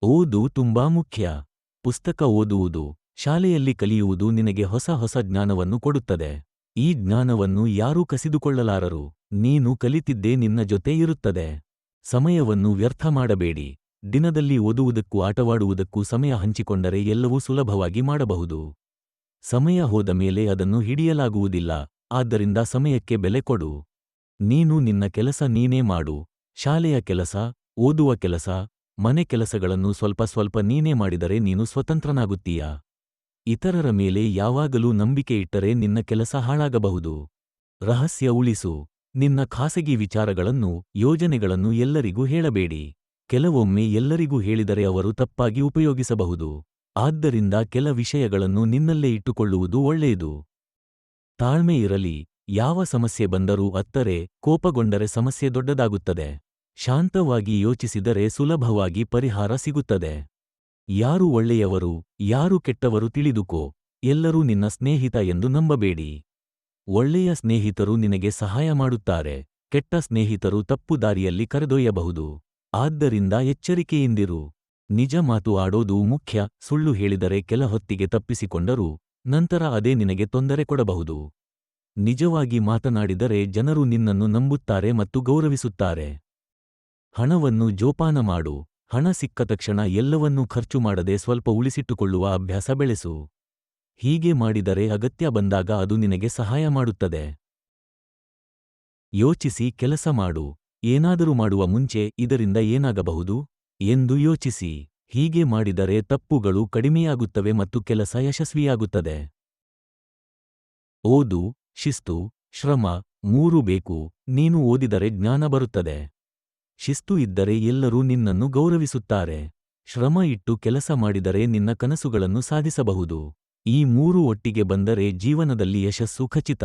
ಓದು ತುಂಬಾ ಮುಖ್ಯ. ಪುಸ್ತಕ ಓದುವುದು, ಶಾಲೆಯಲ್ಲಿ ಕಲಿಯುವುದು ನಿನಗೆ ಹೊಸ ಹೊಸ ಜ್ಞಾನವನ್ನು ಕೊಡುತ್ತದೆ. ಈ ಜ್ಞಾನವನ್ನು ಯಾರೂ ಕಸಿದುಕೊಳ್ಳಲಾರರು. ನೀನು ಕಲಿತಿದ್ದೇ ನಿನ್ನ ಜೊತೆ ಇರುತ್ತದೆ. ಸಮಯವನ್ನು ವ್ಯರ್ಥ ಮಾಡಬೇಡಿ. ದಿನದಲ್ಲಿ ಓದುವುದಕ್ಕೂ ಆಟವಾಡುವುದಕ್ಕೂ ಸಮಯ ಹಂಚಿಕೊಂಡರೆ ಎಲ್ಲವೂ ಸುಲಭವಾಗಿ ಮಾಡಬಹುದು. ಸಮಯ ಹೋದ ಮೇಲೆ ಅದನ್ನು ಹಿಡಿಯಲಾಗುವುದಿಲ್ಲ, ಆದ್ದರಿಂದ ಸಮಯಕ್ಕೆ ಬೆಲೆ ಕೊಡು. ನೀನು ನಿನ್ನ ಕೆಲಸ ನೀನೇ ಮಾಡು. ಶಾಲೆಯ ಕೆಲಸ, ಓದುವ ಕೆಲಸ, ಮನೆ ಕೆಲಸಗಳನ್ನು ಸ್ವಲ್ಪ ಸ್ವಲ್ಪ ನೀನೇ ಮಾಡಿದರೆ ನೀನು ಸ್ವತಂತ್ರನಾಗುತ್ತೀಯ. ಇತರರ ಮೇಲೆ ಯಾವಾಗಲೂ ನಂಬಿಕೆ ಇಟ್ಟರೆ ನಿನ್ನ ಕೆಲಸ ಹಾಳಾಗಬಹುದು. ರಹಸ್ಯ ಉಳಿಸು. ನಿನ್ನ ಖಾಸಗಿ ವಿಚಾರಗಳನ್ನು, ಯೋಜನೆಗಳನ್ನು ಎಲ್ಲರಿಗೂ ಹೇಳಬೇಡಿ. ಕೆಲವೊಮ್ಮೆ ಎಲ್ಲರಿಗೂ ಹೇಳಿದರೆ ಅವರು ತಪ್ಪಾಗಿ ಉಪಯೋಗಿಸಬಹುದು. ಆದ್ದರಿಂದ ಕೆಲ ವಿಷಯಗಳನ್ನು ನಿನ್ನಲ್ಲೇ ಇಟ್ಟುಕೊಳ್ಳುವುದು ಒಳ್ಳೆಯದು. ತಾಳ್ಮೆ ಇರಲಿ. ಯಾವ ಸಮಸ್ಯೆ ಬಂದರೂ ಅತ್ತರೆ, ಕೋಪಗೊಂಡರೆ ಸಮಸ್ಯೆ ದೊಡ್ಡದಾಗುತ್ತದೆ. ಶಾಂತವಾಗಿ ಯೋಚಿಸಿದರೆ ಸುಲಭವಾಗಿ ಪರಿಹಾರ ಸಿಗುತ್ತದೆ. ಯಾರು ಒಳ್ಳೆಯವರು, ಯಾರು ಕೆಟ್ಟವರು ತಿಳಿದುಕೋ. ಎಲ್ಲರೂ ನಿನ್ನ ಸ್ನೇಹಿತ ಎಂದು ನಂಬಬೇಡಿ. ಒಳ್ಳೆಯ ಸ್ನೇಹಿತರು ನಿನಗೆ ಸಹಾಯ ಮಾಡುತ್ತಾರೆ. ಕೆಟ್ಟ ಸ್ನೇಹಿತರು ತಪ್ಪು ದಾರಿಯಲ್ಲಿ ಕರೆದೊಯ್ಯಬಹುದು. ಆದ್ದರಿಂದ ಎಚ್ಚರಿಕೆಯಿಂದಿರು. ನಿಜ ಮಾತು ಆಡೋದು ಮುಖ್ಯ. ಸುಳ್ಳು ಹೇಳಿದರೆ ಕೆಲ ಹೊತ್ತಿಗೆ ತಪ್ಪಿಸಿಕೊಂಡರೂ ನಂತರ ಅದೇ ನಿನಗೆ ತೊಂದರೆ ಕೊಡಬಹುದು. ನಿಜವಾಗಿ ಮಾತನಾಡಿದರೆ ಜನರು ನಿನ್ನನ್ನು ನಂಬುತ್ತಾರೆ ಮತ್ತು ಗೌರವಿಸುತ್ತಾರೆ. ಹಣವನ್ನು ಜೋಪಾನ ಮಾಡು. ಹಣ ಸಿಕ್ಕ ತಕ್ಷಣ ಎಲ್ಲವನ್ನೂ ಖರ್ಚು ಮಾಡದೆ ಸ್ವಲ್ಪ ಉಳಿಸಿಟ್ಟುಕೊಳ್ಳುವ ಅಭ್ಯಾಸ ಬೆಳೆಸು. ಹೀಗೆ ಮಾಡಿದರೆ ಅಗತ್ಯ ಬಂದಾಗ ಅದು ನಿನಗೆ ಸಹಾಯ ಮಾಡುತ್ತದೆ. ಯೋಚಿಸಿ ಕೆಲಸ ಮಾಡು. ಏನಾದರೂ ಮಾಡುವ ಮುಂಚೆ ಇದರಿಂದ ಏನಾಗಬಹುದು ಎಂದು ಯೋಚಿಸಿ. ಹೀಗೆ ಮಾಡಿದರೆ ತಪ್ಪುಗಳು ಕಡಿಮೆಯಾಗುತ್ತವೆ ಮತ್ತು ಕೆಲಸ ಯಶಸ್ವಿಯಾಗುತ್ತದೆ. ಓದು, ಶಿಸ್ತು, ಶ್ರಮ ಮೂರೂ ಬೇಕು. ನೀನು ಓದಿದರೆ ಜ್ಞಾನ ಬರುತ್ತದೆ. ಶಿಸ್ತು ಇದ್ದರೆ ಎಲ್ಲರೂ ನಿನ್ನನ್ನು ಗೌರವಿಸುತ್ತಾರೆ. ಶ್ರಮ ಇಟ್ಟು ಕೆಲಸ ಮಾಡಿದರೆ ನಿನ್ನ ಕನಸುಗಳನ್ನು ಸಾಧಿಸಬಹುದು. ಈ ಮೂರೂ ಒಟ್ಟಿಗೆ ಬಂದರೆ ಜೀವನದಲ್ಲಿ ಯಶಸ್ಸು ಖಚಿತ.